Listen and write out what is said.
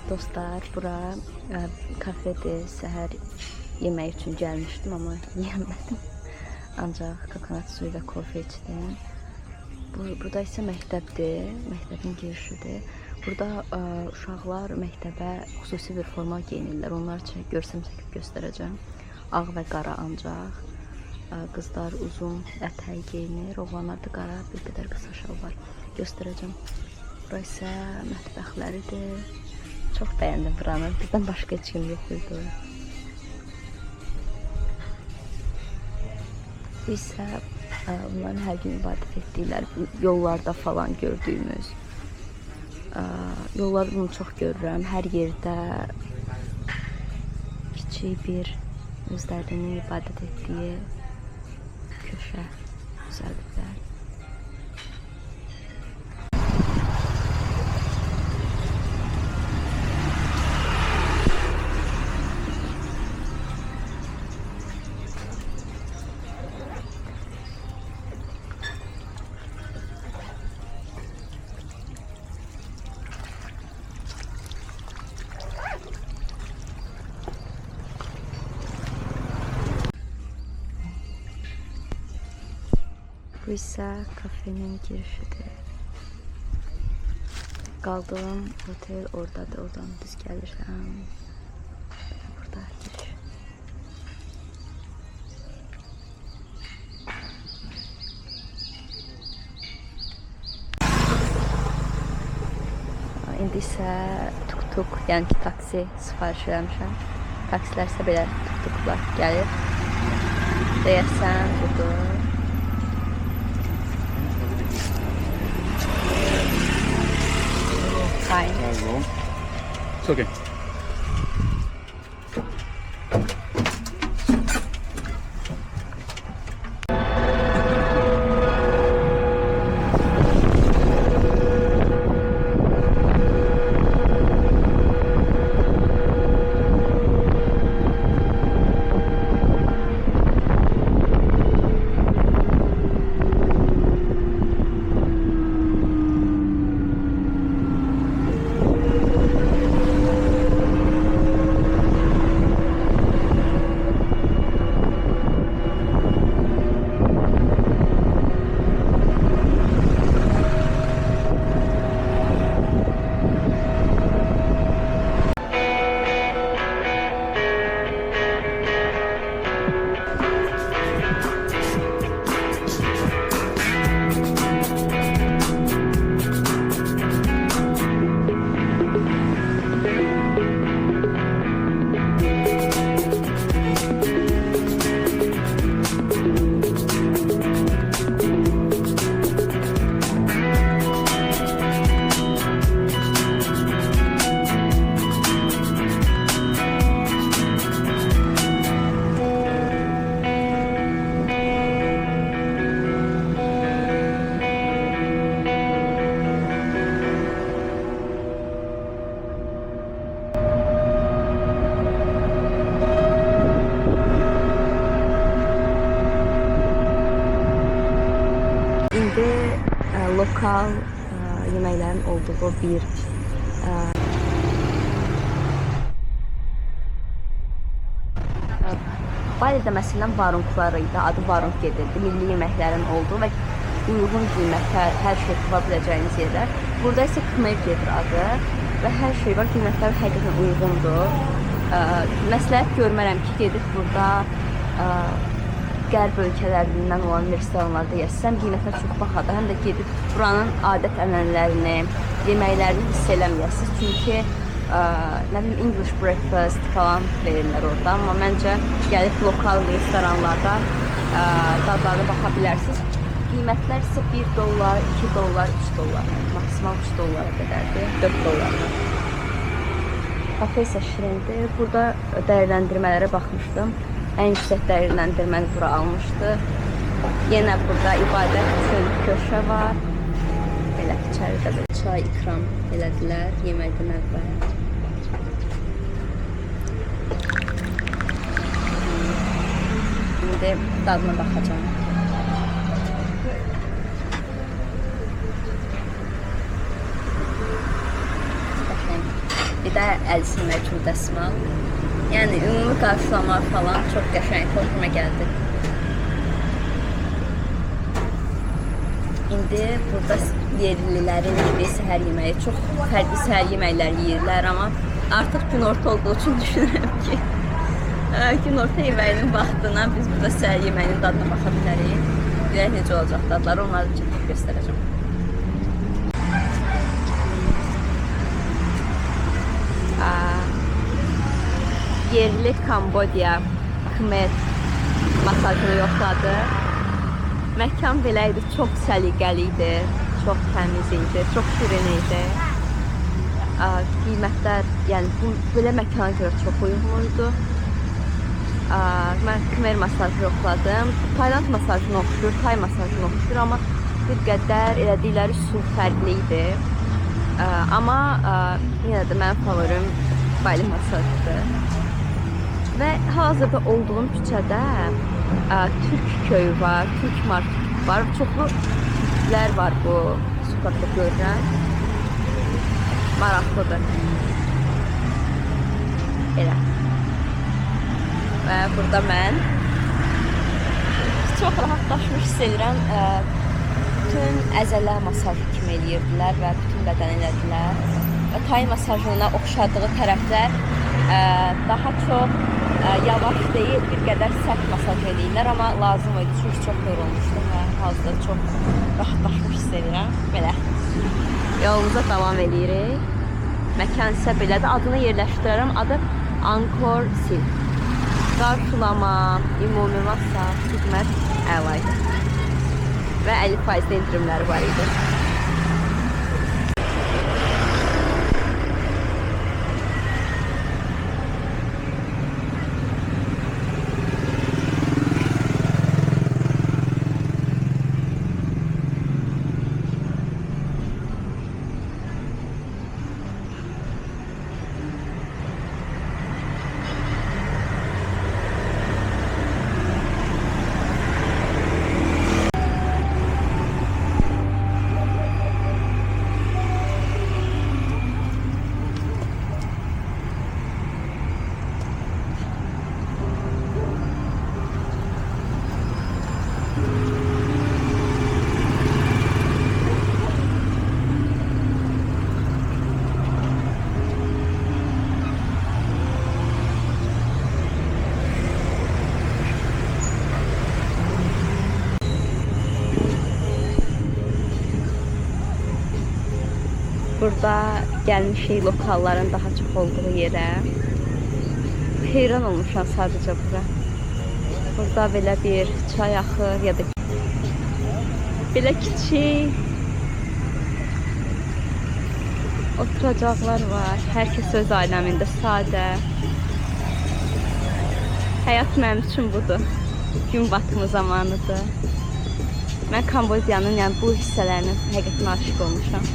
Dostlar, bura kafedir. Səhər yemək üçün gəlmişdim, amma yemədim. Ancaq kokonat suyu və kofe içdim. Burada isə məktəbdir, məktəbin girişidir. Burada uşaqlar məktəbə xüsusi bir forma geyinirlər. Onlar üçün görsəm çəkib göstərəcəm. Ağ və qara ancaq. Qızlar uzun ətəyi geyinir, oğlanlar da qara, bir qədər qısa şalvar göstərəcəm. Bura isə mətbəxləridir. Çox bəyəndim buranı. Bizdən başqa heç kim yox idi. Bu isə onların hər gün ibadət etdikləri, yollarda falan gördüyümüz. Yollarda bunu çox görürəm. Hər yerdə kiçik bir özlərinin ibadət etdiyi köşə düzəldiblər. Bu isə kafenin girişidir. Qaldığım otel oradadır, oradan düz gəlirəm. Burada giriş. İndi isə tuk-tuk, yəni ki taksi sifariş eləmişəm. Taksilər isə belə tuk-tuklar gəlir. Deyəsən budur. Fine. It's okay. Lokal yeməklərin olduğu bir Balidə məsələn varunklar idi, adı varunk gedirdi, milli yeməklərin olduğu və uyğun qiymətə hər şey tapa biləcəyiniz yerlər. Burada isə Kmev gedir adı və hər şey var, qiymətlər həqiqətən uyğundur. Məsləhət görmərəm ki, gedib burada qərb ölkələrindən olan restoranlarda yesəm, qiymətlər çox baxadır. Həm də gedib buranın adət-ənənələrini, yeməklərini hiss eləməyəsiniz. Çünki nə bilim English breakfast falan verirlər orada, amma məncə gəlib lokal restoranlarda dadlarına baxa bilərsiniz. Qiymətlər isə $1, $2, $3, maksimal $3 qədərdir, $4. Kafe isə şirindir. Burada dəyərləndirmələrə baxmışdım. Ən yüksək dəyərləndirməni bura almışdı. Yenə burada ibadət üçün köşə var. Belə içəridə bir çay ikram elədilər yeməkdən əvvəl. İndi dadına baxacağım. Bir də əl silmək üçün dəsmal. Yəni ümumi qarşılama falan çox qəşəng, xoşuma gəldi. İndi burada yerlilərin bir səhər yeməyi, çox fərqli səhər yeməklər yeyirlər, amma artıq günorta olduğu üçün düşünürəm ki, günorta yeməyinin vaxtına biz burada səhər yeməyinin dadına baxa bilərik. Görək necə olacaq dadları, onları çəkib göstərəcəm. Yerli Kambodiya Khmer masajını yoxladı. Məkan belə idi, çox səliqəli idi, çox təmiz idi, çox şirin idi. Qiymətlər, yəni belə məkana görə çox uyğundu. Mən Khmer masajı yoxladım. Tayland masajını oxşur, Tay masajını oxşur, amma bir qədər elədikləri üsul fərqli idi. Amma yenə də mənim favorim Bali masajıdır. Və hazırda olduğum küçədə Türk köyü var, Türk marketi var. Çoxlu türklər var bu sokakda görürəm. Maraqlıdır. Elə. Və burada mən çox rahatlaşmış hiss edirəm. Bütün əzələ masajı kimi eləyirdilər və bütün bədən elədilər. Və tay masajına oxşadığı tərəflər daha çox yavaş deyil, bir qədər sərt masaj edirlər, amma lazım idi çünki çox yorulmuşdum və hazırda çox rahatlaşmış hiss edirəm. Belə. Yolumuza davam edirik. Məkan isə belədir. Adını yerləşdirərəm. Adı Angkor Silk. Qarşılama, ümumi masaj, xidmət əla idi. Və 50% indirimləri var idi. Burada gəlmişik lokalların daha çox olduğu yerə. Heyran olmuşam sadəcə bura. Burada belə bir çay axır ya da belə kiçik oturacaqlar var. Hər kəs öz aləmində sadə. Həyat mənim üçün budur. Gün batımı zamanıdır. Mən Kambodiyanın yəni bu hissələrinə həqiqətən aşiq olmuşam.